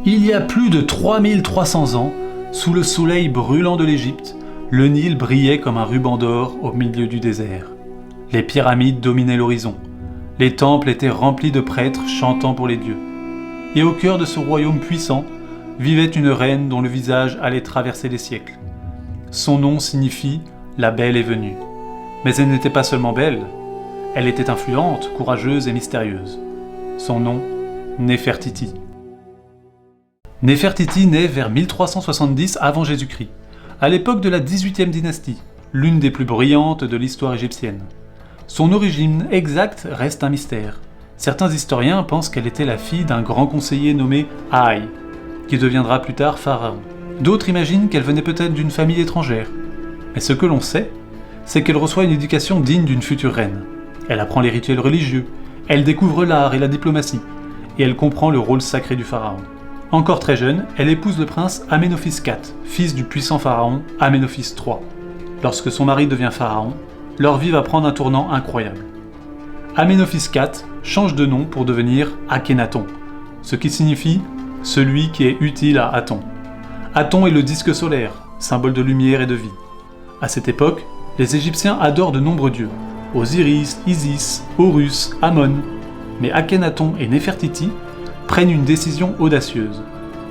Il y a plus de 3300 ans, sous le soleil brûlant de l'Égypte, le Nil brillait comme un ruban d'or au milieu du désert. Les pyramides dominaient l'horizon. Les temples étaient remplis de prêtres chantant pour les dieux. Et au cœur de ce royaume puissant, vivait une reine dont le visage allait traverser les siècles. Son nom signifie « la belle est venue ». Mais elle n'était pas seulement belle, elle était influente, courageuse et mystérieuse. Son nom, Néfertiti. Néfertiti naît vers 1370 avant Jésus-Christ, à l'époque de la 18e dynastie, l'une des plus brillantes de l'histoire égyptienne. Son origine exacte reste un mystère. Certains historiens pensent qu'elle était la fille d'un grand conseiller nommé Haï, qui deviendra plus tard pharaon. D'autres imaginent qu'elle venait peut-être d'une famille étrangère. Mais ce que l'on sait, c'est qu'elle reçoit une éducation digne d'une future reine. Elle apprend les rituels religieux, elle découvre l'art et la diplomatie, et elle comprend le rôle sacré du pharaon. Encore très jeune, elle épouse le prince Aménophis IV, fils du puissant pharaon Aménophis III. Lorsque son mari devient pharaon, leur vie va prendre un tournant incroyable. Aménophis IV change de nom pour devenir Akhenaton, ce qui signifie « celui qui est utile à Aton ». Aton est le disque solaire, symbole de lumière et de vie. À cette époque, les Égyptiens adorent de nombreux dieux, Osiris, Isis, Horus, Amon. Mais Akhenaton et Néfertiti prennent une décision audacieuse.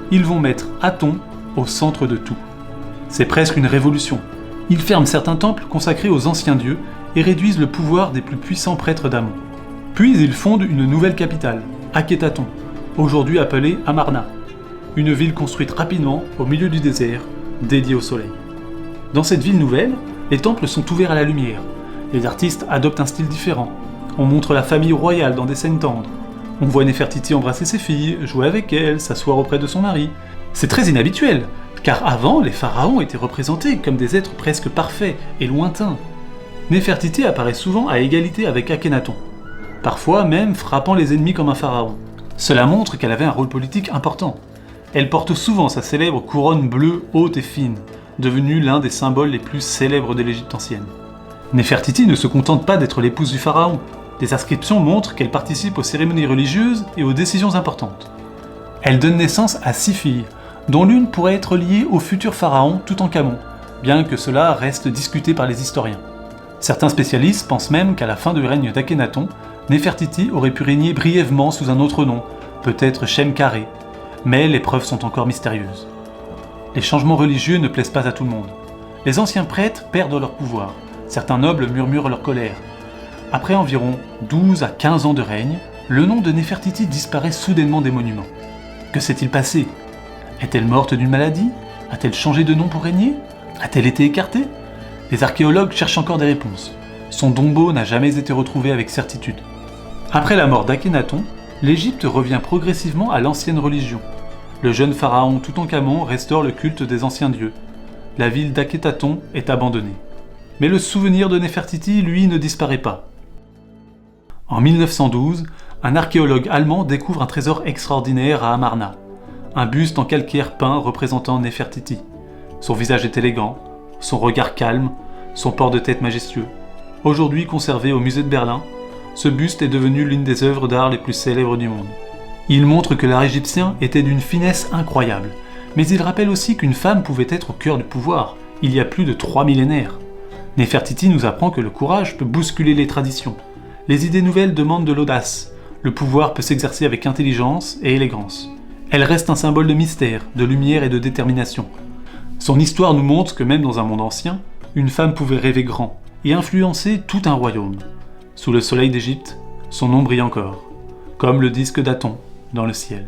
Ils vont mettre Aton au centre de tout. C'est presque une révolution. Ils ferment certains temples consacrés aux anciens dieux et réduisent le pouvoir des plus puissants prêtres d'Amon. Puis ils fondent une nouvelle capitale, Akhénaton, aujourd'hui appelée Amarna, une ville construite rapidement au milieu du désert, dédiée au soleil. Dans cette ville nouvelle, les temples sont ouverts à la lumière. Les artistes adoptent un style différent. On montre la famille royale dans des scènes tendres. On voit Néfertiti embrasser ses filles, jouer avec elles, s'asseoir auprès de son mari. C'est très inhabituel, car avant, les pharaons étaient représentés comme des êtres presque parfaits et lointains. Néfertiti apparaît souvent à égalité avec Akhenaton, parfois même frappant les ennemis comme un pharaon. Cela montre qu'elle avait un rôle politique important. Elle porte souvent sa célèbre couronne bleue haute et fine, devenue l'un des symboles les plus célèbres de l'Égypte ancienne. Néfertiti ne se contente pas d'être l'épouse du pharaon. Des inscriptions montrent qu'elle participe aux cérémonies religieuses et aux décisions importantes. Elle donne naissance à 6 filles, dont l'une pourrait être liée au futur pharaon Toutankhamon, bien que cela reste discuté par les historiens. Certains spécialistes pensent même qu'à la fin du règne d'Akhénaton, Néfertiti aurait pu régner brièvement sous un autre nom, peut-être Shem-Karé, mais les preuves sont encore mystérieuses. Les changements religieux ne plaisent pas à tout le monde. Les anciens prêtres perdent leur pouvoir, certains nobles murmurent leur colère. Après environ 12 à 15 ans de règne, le nom de Néfertiti disparaît soudainement des monuments. Que s'est-il passé? Est-elle morte d'une maladie? A-t-elle changé de nom pour régner? A-t-elle été écartée? Les archéologues cherchent encore des réponses. Son tombeau n'a jamais été retrouvé avec certitude. Après la mort d'Akhénaton, l'Égypte revient progressivement à l'ancienne religion. Le jeune pharaon Toutankhamon restaure le culte des anciens dieux. La ville d'Akhénaton est abandonnée. Mais le souvenir de Néfertiti, lui, ne disparaît pas. En 1912, un archéologue allemand découvre un trésor extraordinaire à Amarna, un buste en calcaire peint représentant Néfertiti. Son visage est élégant, son regard calme, son port de tête majestueux. Aujourd'hui conservé au musée de Berlin, ce buste est devenu l'une des œuvres d'art les plus célèbres du monde. Il montre que l'art égyptien était d'une finesse incroyable, mais il rappelle aussi qu'une femme pouvait être au cœur du pouvoir, il y a plus de 3 millénaires. Néfertiti nous apprend que le courage peut bousculer les traditions. Les idées nouvelles demandent de l'audace. Le pouvoir peut s'exercer avec intelligence et élégance. Elle reste un symbole de mystère, de lumière et de détermination. Son histoire nous montre que même dans un monde ancien, une femme pouvait rêver grand et influencer tout un royaume. Sous le soleil d'Égypte, son nom brille encore, comme le disque d'Aton dans le ciel.